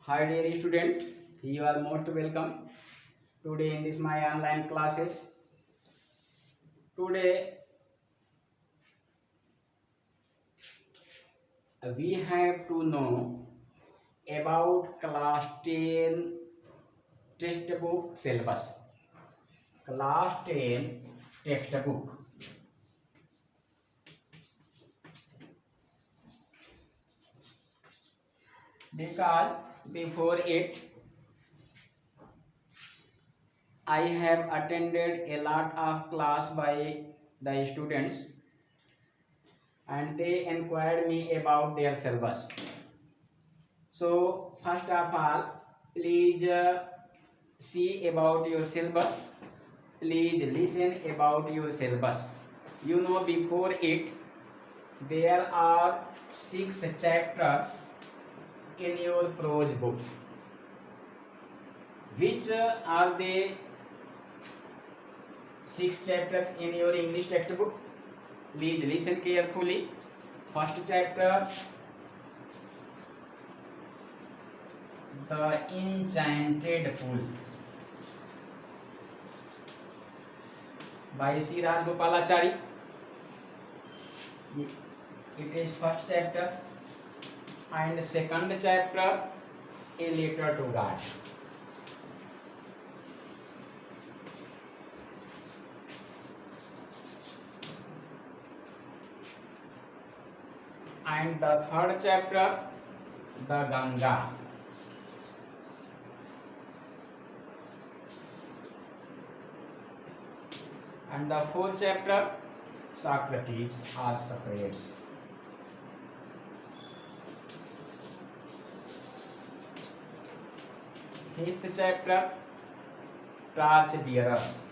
Hi dear student, you are most welcome today in this my online classes. Today we have to know about class 10 textbook syllabus. Class 10 textbook, because before it I have attended a lot of class by the students and they inquired me about their syllabus. So first of all, please see about your syllabus. Please listen about your syllabus. You know, before it, there are 6 chapters in your prose book. Which are the 6 chapters in your English textbook? Please listen carefully. First chapter, The Enchanted Pool, by C. Rajgopalachari. It is first chapter. And second chapter, A Letter to God. And the third chapter, The Ganga. And the fourth chapter, Socrates or Socrates. Fifth chapter, Torch Bearers.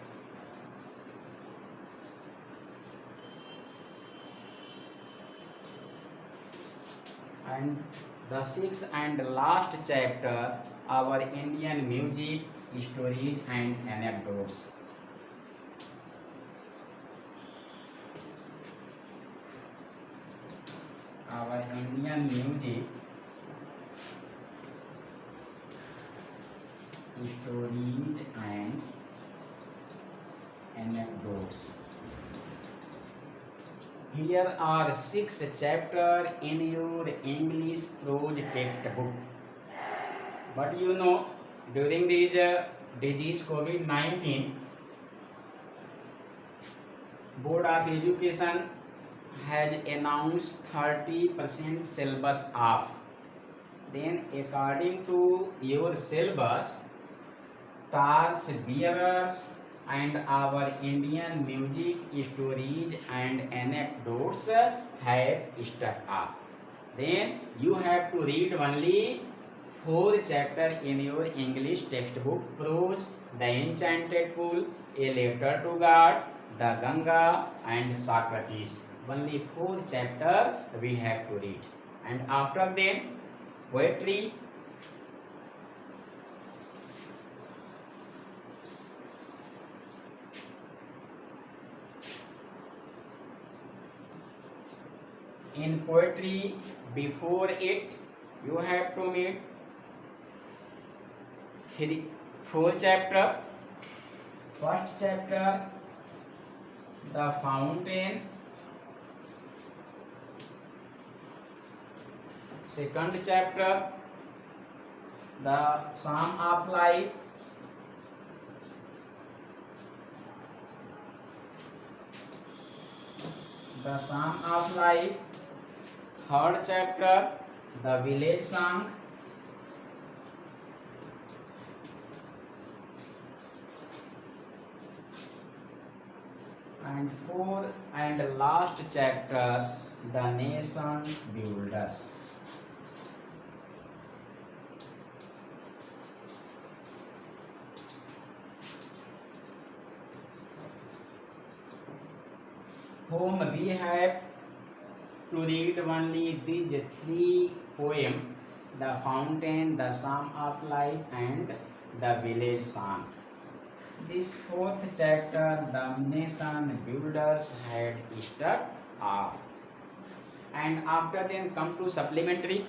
And the sixth and last chapter, our Indian music, stories and anecdotes. Our Indian music, stories and anecdotes. Here are 6 chapters in your English prose textbook. But you know, during this disease COVID-19, Board of Education has announced 30% syllabus off. Then according to your syllabus, Torch Bearers and our Indian music, stories and anecdotes have stuck up. Then you have to read only 4 chapters in your English textbook: Prose, The Enchanted Pool, A Letter to God, The Ganga and Socrates. Only 4 chapters we have to read. And after then, poetry, in poetry, before it you have to meet 4 chapters. First chapter, The Fountain. Second chapter, The Psalm of Life. The Psalm of Life. Third chapter, The Village Song. And fourth and last chapter, The Nation Builders. Whom we have to read only these 3 poems: The Fountain, The Psalm of Life and The Village Song. This 4th chapter, The Nation Builders, had stuck off. And after then come to supplementary.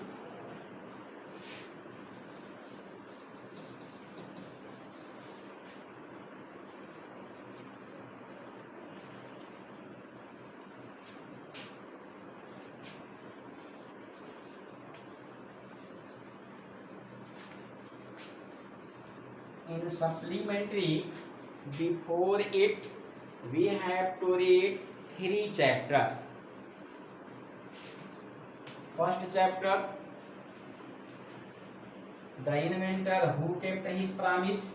in supplementary, before it we have to read 3 chapters. First chapter, the inventor who kept his promise.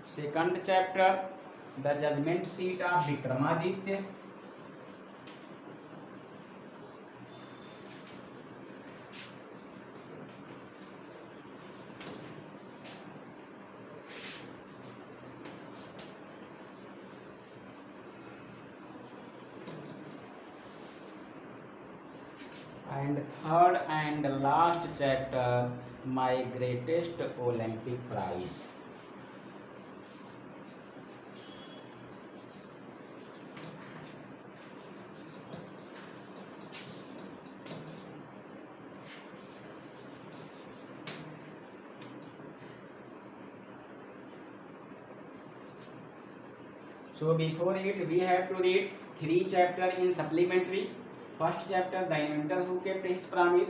Second chapter, the judgment seat of Vikramaditya. And third and last chapter, my greatest Olympic prize. So before it we have to read 3 chapters in supplementary. First chapter, the inventor who kept his promise.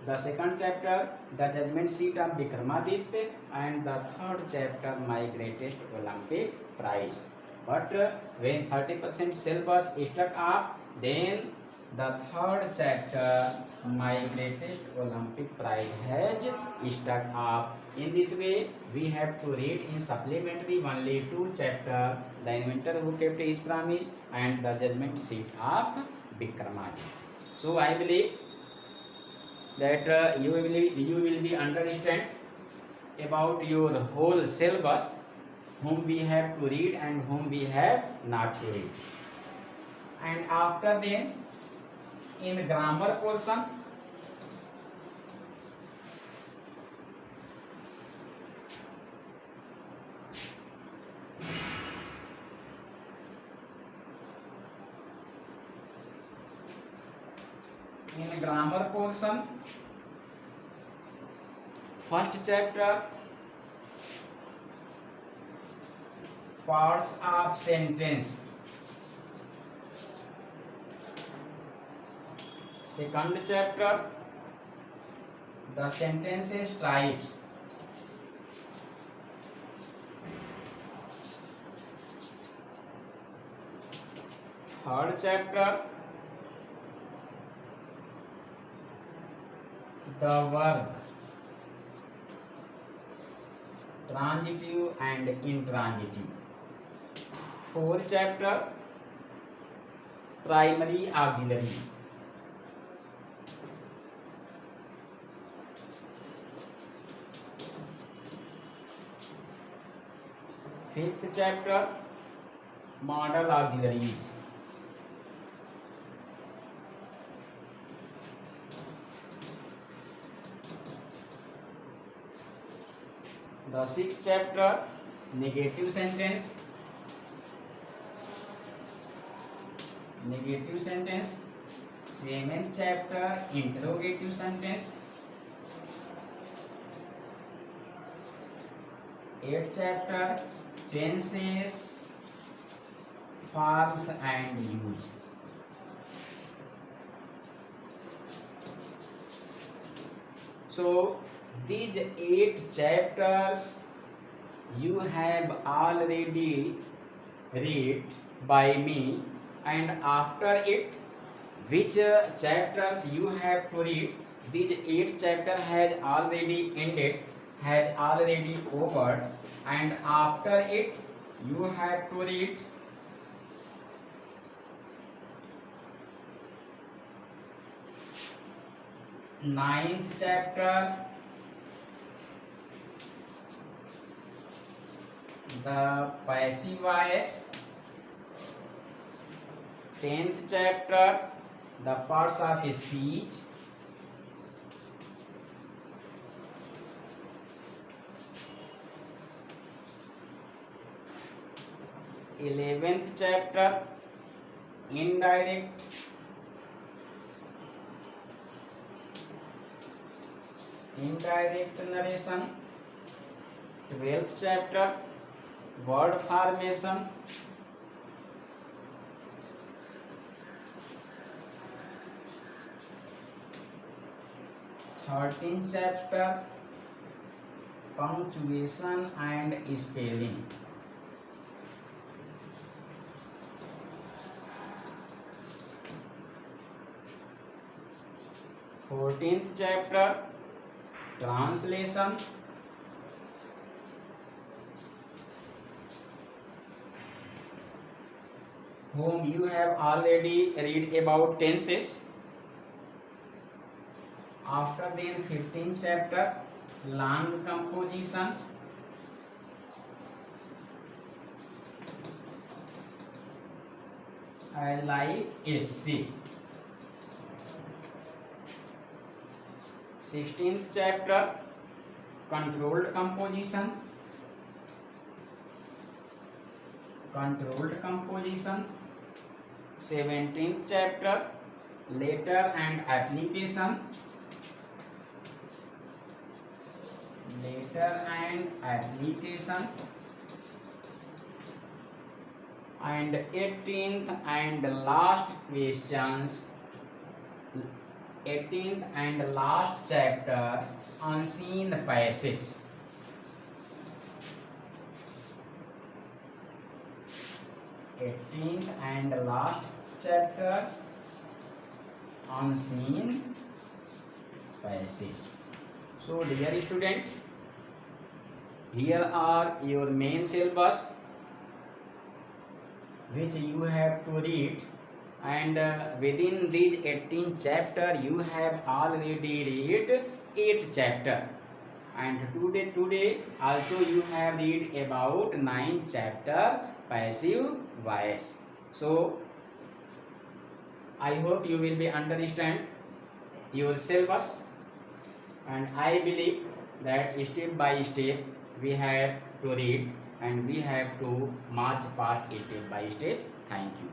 The second chapter, the judgment seat of Vikramaditya, and the third chapter, my greatest Olympic prize. But when 30% syllabus struck up, then the third chapter, my greatest Olympic prize, has struck up. In this way, we have to read in supplementary only 2 chapters: the inventor who kept his promise and the judgment seat of Vikramaditya. So I believe that you will be understand about your whole syllabus, whom we have to read and whom we have not to read. And after then, in grammar portion, first chapter, parts of sentence. Second chapter, the sentences types. Third chapter, the verb, transitive and intransitive. Fourth chapter, primary auxiliary. Fifth chapter, modal auxiliaries. The sixth chapter, negative sentence. Seventh chapter, interrogative sentence. Eighth chapter, tenses, forms and use. So these 8 chapters you have already read by me, and after it, which chapters you have to read, these 8 chapters has already ended, has already over, and after it you have to read ninth chapter, the passive voice. 10th chapter, the parts of speech. 11th chapter, indirect indirect narration, 12th chapter, word formation, 13th chapter, punctuation and spelling, 14th chapter, translation, 'whom you have already read about tenses. After then 15th chapter, long composition, as like essay. 16th chapter, controlled composition, 17th chapter, letter and application, and 18th and last questions, 18th and last chapter, unseen passage. 18th and last chapter, unseen passage. So dear student, here are your main syllabus which you have to read, and within these 18 chapter you have already read 8 chapter, and today also you have read about 9 chapter passive voice. So I hope you will be understand your syllabus, and I believe that step by step we have to read and we have to march past step by step. Thank you.